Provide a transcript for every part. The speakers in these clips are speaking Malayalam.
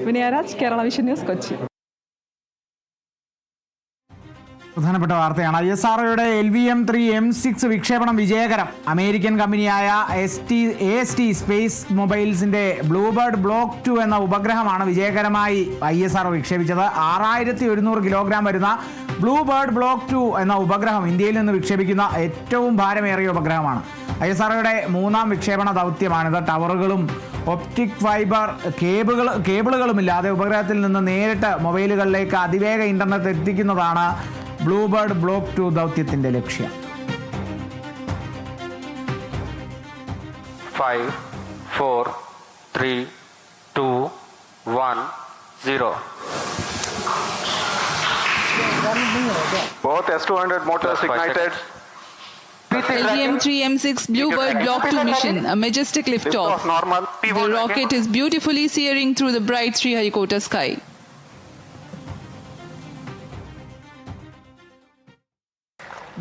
Vinayaraj, Kerala vision news, Kochi. പ്രധാനപ്പെട്ട വാർത്തയാണ്. ISROയുടെ LVM-3 M6 വിക്ഷേപണം വിജയകരം. അമേരിക്കൻ കമ്പനിയായ AST സ്പേസ് മൊബൈൽസിന്റെ ബ്ലൂബേർഡ് ബ്ലോക്ക് 2 എന്ന ഉപഗ്രഹമാണ് വിജയകരമായി ISRO വിക്ഷേപിച്ചത്. 6100 കിലോഗ്രാം വരുന്ന ബ്ലൂബേർഡ് ബ്ലോക്ക് 2 എന്ന ഉപഗ്രഹം ഇന്ത്യയിൽ നിന്ന് വിക്ഷേപിക്കുന്ന ഏറ്റവും ഭാരമേറിയ ഉപഗ്രഹമാണ്. ISROയുടെ മൂന്നാം വിക്ഷേപണ ദൗത്യമാണിത്. ടവറുകളും ഒപ്റ്റിക് ഫൈബർ കേബിളുകളുമില്ലാതെ ഉപഗ്രഹത്തിൽ നിന്ന് നേരിട്ട് മൊബൈലുകളിലേക്ക് അതിവേഗ ഇന്റർനെറ്റ് എത്തിക്കുന്നതാണ് ബ്ലൂബേർഡ് ബ്ലോക്ക് 2 ദൗത്യത്തിന്റെ ലക്ഷ്യം. 5, 4, 3, 2, 1, 0. Both S200 motors ignited. LVM-3 M6 Bluebird Block 2 mission, a majestic liftoff. The rocket is beautifully searing through the bright Sriharikota sky.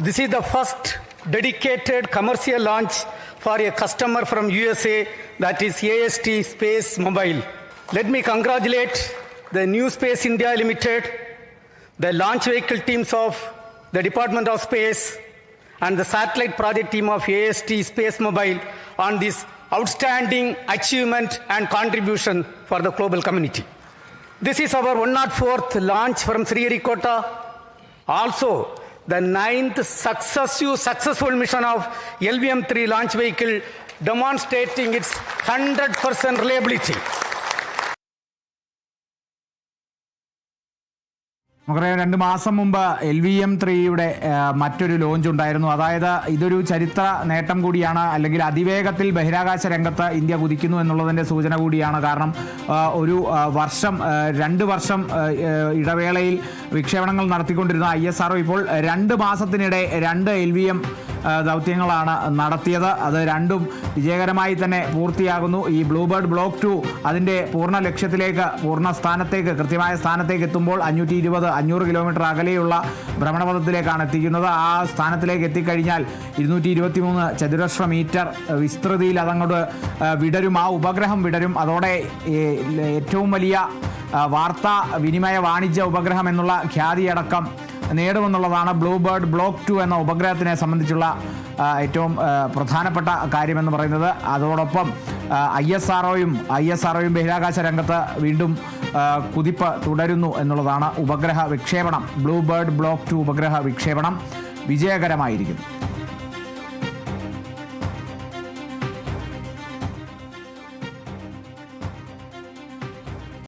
This is the first dedicated commercial launch for a customer from USA, that is AST Space Mobile. Let me congratulate the New Space India Limited, the launch vehicle teams of the Department of Space, and the satellite project team of AST Space Mobile on this outstanding achievement and contribution for the global community. This is our 104th launch from Sriharikota. Also, the 9th successful mission of LVM-3 launch vehicle, demonstrating its 100% reliability. നമുക്കറിയാം, 2 മാസം മുമ്പ് LVM-3യുടെ മറ്റൊരു ലോഞ്ച് ഉണ്ടായിരുന്നു. അതായത് ഇതൊരു ചരിത്ര നേട്ടം കൂടിയാണ്, അല്ലെങ്കിൽ അതിവേഗത്തിൽ ബഹിരാകാശ രംഗത്ത് ഇന്ത്യ കുതിക്കുന്നു എന്നുള്ളതിൻ്റെ സൂചന കൂടിയാണ്. കാരണം ഒരു 2 വർഷം ഇടവേളയിൽ വിക്ഷേപണങ്ങൾ നടത്തിക്കൊണ്ടിരുന്ന ISRO ഇപ്പോൾ 2 മാസത്തിനിടെ 2 LVM ദൗത്യങ്ങളാണ് നടത്തിയത്. അത് രണ്ടും വിജയകരമായി തന്നെ പൂർത്തിയാകുന്നു. ഈ ബ്ലൂബേർഡ് ബ്ലോക്ക് 2 അതിൻ്റെ പൂർണ്ണ ലക്ഷ്യത്തിലേക്ക്, കൃത്യമായ സ്ഥാനത്തേക്ക് എത്തുമ്പോൾ 500 കിലോമീറ്റർ അകലെയുള്ള ഭ്രമണപഥത്തിലേക്കാണ് എത്തിക്കുന്നത്. ആ സ്ഥാനത്തിലേക്ക് എത്തിക്കഴിഞ്ഞാൽ 223 ചതുരശ്ര മീറ്റർ വിസ്തൃതിയിൽ അതങ്ങോട്ട് വിടരും, ആ ഉപഗ്രഹം വിടരും. അതോടെ ഏറ്റവും വലിയ വാർത്താ വിനിമയ വാണിജ്യ ഉപഗ്രഹം എന്നുള്ള ഖ്യാതിയടക്കം നേടുമെന്നുള്ളതാണ് ബ്ലൂബേർഡ് ബ്ലോക്ക് 2 എന്ന ഉപഗ്രഹത്തിനെ സംബന്ധിച്ചുള്ള ഏറ്റവും പ്രധാനപ്പെട്ട കാര്യമെന്ന് പറയുന്നത്. അതോടൊപ്പം ISROയും ബഹിരാകാശ രംഗത്ത് വീണ്ടും കുതിപ്പ് തുടരുന്നു എന്നുള്ളതാണ്. ഉപഗ്രഹ വിക്ഷേപണം, ബ്ലൂബേർഡ് ബ്ലോക്ക് 2 ഉപഗ്രഹ വിക്ഷേപണം വിജയകരമായിരിക്കുന്നു.